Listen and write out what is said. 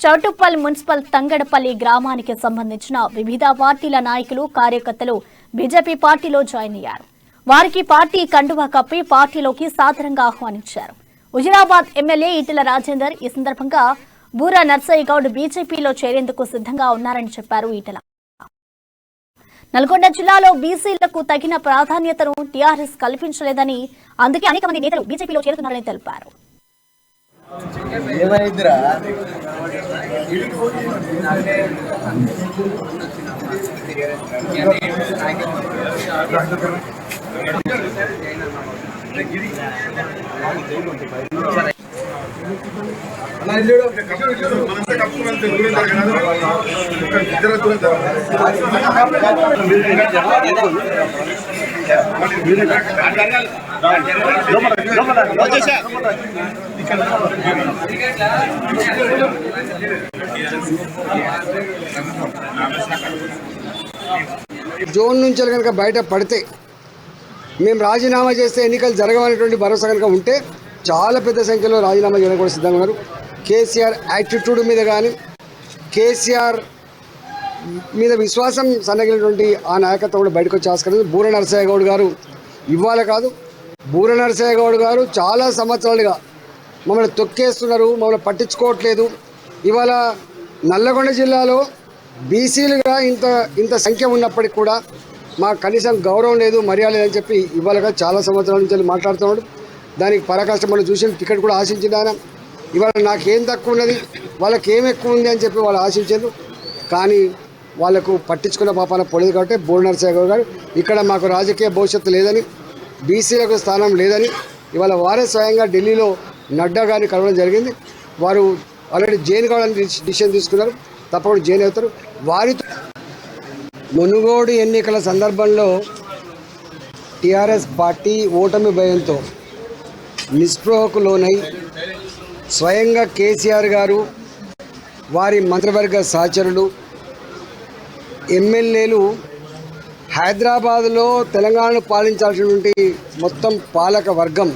Choutuppal municipal Tangadapalli గ్రామానికి సంబంధించిన వివిధ పార్టీల నాయకులు కార్యకర్తలు బీజేపీ పార్టీలో జాయిన్ అయ్యారు. వారికి పార్టీ కండువా కప్పి పార్టీలోకి సాదరంగా ఆహ్వానించారు. హుజురాబాద్ ఎమ్మెల్యే ఈటెల రాజేందర్ ఈ సందర్భంగా బూరా నర్సయ్య గౌడ్ బీజేపీలో చేరేందుకు సిద్ధంగా ఉన్నారని చెప్పారు. ఈటెల నల్గొండ జిల్లాలో బీసీలకు తగిన ప్రాధాన్యతను టీఆర్ఎస్ కల్పించలేదని, అందుకే అనేక మంది నేతలు బీజేపీలో చేరుతున్నారని తెలిపారు. జోన్ నుంచి కనుక బయట పడితే మేము రాజీనామా చేస్తే ఎన్నికలు జరగవనేటువంటి భరోసా కనుక ఉంటే చాలా పెద్ద సంఖ్యలో రాజీనామా చేయడం కూడా సిద్ధంగా ఉన్నారు. కేసీఆర్ యాటిట్యూడ్ మీద కానీ కేసీఆర్ మీద విశ్వాసం సన్నగినటువంటి ఆ నాయకత్వం కూడా బయటకు వచ్చే ఆస్కారం. బూర నరసయ్య గౌడ్ గారు ఇవాళ కాదు, బూర నరసయ్య గౌడ్ గారు చాలా సంవత్సరాలుగా మమ్మల్ని తొక్కేస్తున్నారు, మమ్మల్ని పట్టించుకోవట్లేదు. ఇవాళ నల్లగొండ జిల్లాలో బీసీలుగా ఇంత సంఖ్య ఉన్నప్పటికీ కూడా మాకు కనీసం గౌరవం లేదు, మర్యాద లేదని చెప్పి ఇవాళగా చాలా సంవత్సరాల నుంచి మాట్లాడుతున్నాడు. దానికి పరాకాష్ట మనం చూసిన టికెట్ కూడా ఆశించింది ఆయన. ఇవాళ నాకేం తక్కువ ఉన్నది, వాళ్ళకి ఏం ఎక్కువ ఉంది అని చెప్పి వాళ్ళు ఆశించారు. కానీ వాళ్లకు పట్టించుకున్న పాపాన పోలేదు. కాబట్టి బూర నరసయ్య గౌడ్ గారు ఇక్కడ మాకు రాజకీయ భవిష్యత్తు లేదని, బీసీలకు స్థానం లేదని ఇవాళ వారే స్వయంగా ఢిల్లీలో నడ్డా గారిని కలవడం జరిగింది. వారు ఆల్రెడీ జైన్ కావాలని డిసిషన్ తీసుకున్నారు, తప్పకుండా జైన్ అవుతారు. వారితో మునుగోడు ఎన్నికల సందర్భంలో టీఆర్ఎస్ పార్టీ ఓటమి భయంతో నిస్పృహకు లోనై స్వయంగా కేసీఆర్ గారు, వారి మంత్రివర్గ సహచరులు, ఎమ్మెల్యేలు హైదరాబాద్లో తెలంగాణను పాలించాల్సినటువంటి మొత్తం పాలక వర్గం